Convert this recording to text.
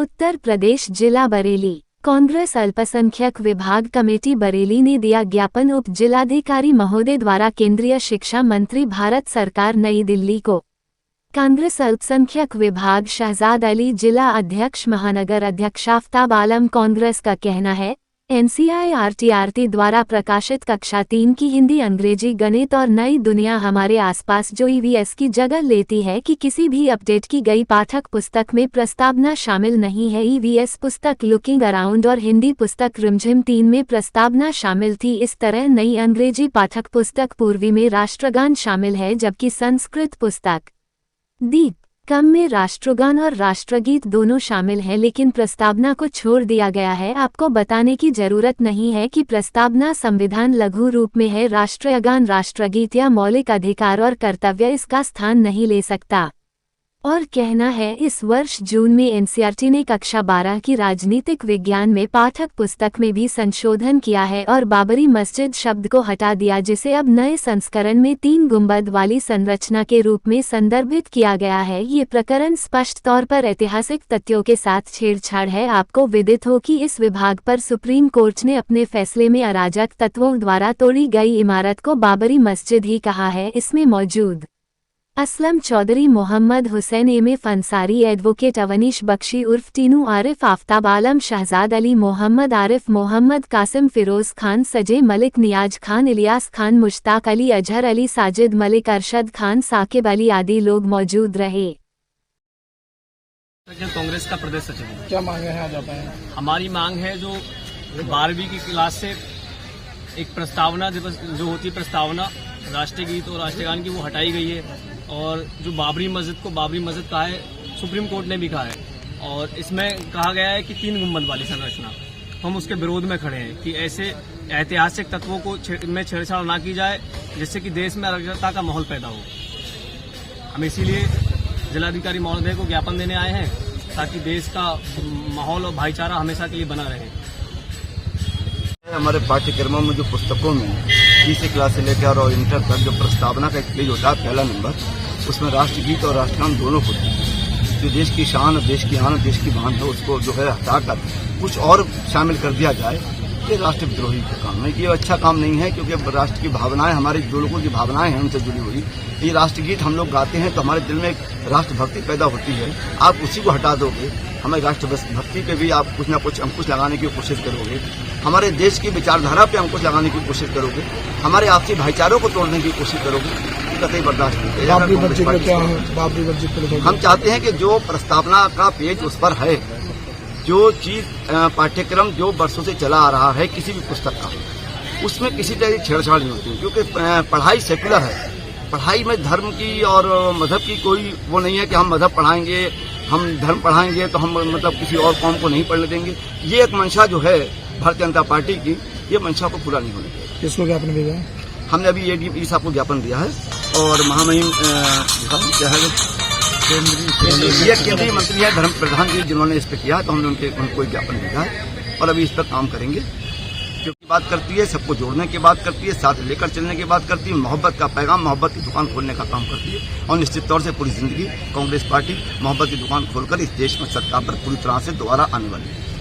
उत्तर प्रदेश जिला बरेली कांग्रेस अल्पसंख्यक विभाग कमेटी बरेली ने दिया ज्ञापन उप जिलाधिकारी महोदय द्वारा केंद्रीय शिक्षा मंत्री भारत सरकार नई दिल्ली को। कांग्रेस अल्पसंख्यक विभाग शहजाद अली जिला अध्यक्ष महानगर अध्यक्ष आफ्ताब आलम कांग्रेस का कहना है NCERT द्वारा प्रकाशित कक्षा 3 की हिंदी अंग्रेजी गणित और नई दुनिया हमारे आसपास जो EVS की जगह लेती है कि किसी भी अपडेट की गई पाठक पुस्तक में प्रस्तावना शामिल नहीं है। EVS पुस्तक लुकिंग अराउंड और हिंदी पुस्तक रिमझिम 3 में प्रस्तावना शामिल थी। इस तरह नई अंग्रेजी पाठक पुस्तक पूर्वी में राष्ट्रगान शामिल है, जबकि संस्कृत पुस्तक दीप कम में राष्ट्रगान और राष्ट्रगीत दोनों शामिल हैं, लेकिन प्रस्तावना को छोड़ दिया गया है। आपको बताने की जरूरत नहीं है कि प्रस्तावना संविधान लघु रूप में है। राष्ट्रगान, राष्ट्रगीत या मौलिक अधिकार और कर्तव्य इसका स्थान नहीं ले सकता। और कहना है इस वर्ष जून में NCERT ने कक्षा 12 की राजनीतिक विज्ञान में पाठक पुस्तक में भी संशोधन किया है और बाबरी मस्जिद शब्द को हटा दिया, जिसे अब नए संस्करण में 3 गुंबद वाली संरचना के रूप में संदर्भित किया गया है। ये प्रकरण स्पष्ट तौर पर ऐतिहासिक तथ्यों के साथ छेड़छाड़ है। आपको विदित हो कि इस विभाग पर सुप्रीम कोर्ट ने अपने फैसले में अराजक तत्वों द्वारा तोड़ी गई इमारत को बाबरी मस्जिद ही कहा है। इसमें मौजूद असलम चौधरी, मोहम्मद हुसैन, एम.ए. अंसारी, एडवोकेट अवनीश बख्शी उर्फ टीनू, आरिफ, आफ्ताब आलम, शहजाद अली, मोहम्मद आरिफ, मोहम्मद कासिम, फिरोज खान, सजे मलिक, नियाज खान, इलियास खान, मुश्ताक अली, अजहर अली, साजिद मलिक, अरशद खान, साकिब अली आदि लोग मौजूद रहे। कांग्रेस का प्रदेश सचिव, क्या मांगे हैं आज आप? हमारी मांग है जो 12वीं की क्लास से एक प्रस्तावना जो होती है प्रस्तावना राष्ट्रीय गीत और राष्ट्रगान की, वो हटाई गई है। और जो बाबरी मस्जिद को बाबरी मस्जिद कहा है, सुप्रीम कोर्ट ने भी कहा है। और इसमें कहा गया है कि 3 गुंबद वाली संरचना, हम उसके विरोध में खड़े हैं कि ऐसे ऐतिहासिक तत्वों को में छेड़छाड़ ना की जाए, जिससे कि देश में अराजकता का माहौल पैदा हो। हम इसीलिए जिलाधिकारी महोदय को ज्ञापन देने आए हैं, ताकि देश का माहौल और भाईचारा हमेशा के लिए बना रहे। हमारे पाठ्यक्रमों में जो पुस्तकों में 30 क्लास से लेकर और इंटर तक जो प्रस्तावना का एक पेज होता है, पहला नंबर, उसमें राष्ट्रगीत और राष्ट्रगान दोनों होते हैं। जो देश की शान, देश की आन, देश की भान है, उसको जो है हटाकर कुछ और शामिल कर दिया जाए, ये राष्ट्रद्रोही का काम है। ये अच्छा काम नहीं है, क्योंकि राष्ट्र की भावनाएं, हमारे जो लोगों की भावनाएं हैं उनसे जुड़ी हुई ये राष्ट्रगीत हम लोग गाते हैं तो हमारे दिल में एक राष्ट्रभक्ति पैदा होती है। आप उसी को हटा दोगे, हमारी राष्ट्रभक्ति पे भी आप कुछ ना कुछ अंकुश लगाने की कोशिश करोगे, हमारे देश की विचारधारा पे अंकुश लगाने की कोशिश करोगे, हमारे आपसी भाईचारों को तोड़ने की कोशिश करोगे, कतई बर्दाश्त नहीं। हम चाहते हैं कि जो प्रस्तावना का पेज उस पर है, जो चीज पाठ्यक्रम जो वर्षों से चला आ रहा है किसी भी पुस्तक का, उसमें किसी तरह की छेड़छाड़ नहीं होती, क्योंकि पढ़ाई सेकुलर है। पढ़ाई में धर्म की और मजहब की कोई वो नहीं है कि हम मजहब पढ़ाएंगे, हम धर्म पढ़ाएंगे तो हम मतलब किसी और कौम को नहीं पढ़ने देंगे। ये एक मंशा जो है भारतीय जनता पार्टी की, ये मंशा को पूरा नहीं होने देगा। किसको ज्ञापन दिया है? हमने अभी ADP साहब को ज्ञापन दिया है और महामहिम क्या है केंद्रीय मंत्री है धर्म प्रधान जी, जिन्होंने इस पर किया, तो हमने उनको ज्ञापन दिया है और अभी इस पर काम करेंगे। क्योंकि बात करती है, सबको जोड़ने की बात करती है, साथ लेकर चलने की बात करती है, मोहब्बत का पैगाम, मोहब्बत की दुकान खोलने का काम करती है। और निश्चित तौर से पूरी जिंदगी कांग्रेस पार्टी मोहब्बत की दुकान खोलकर इस देश में सत्ता पर पूरी तरह से दोबारा आने वाली है।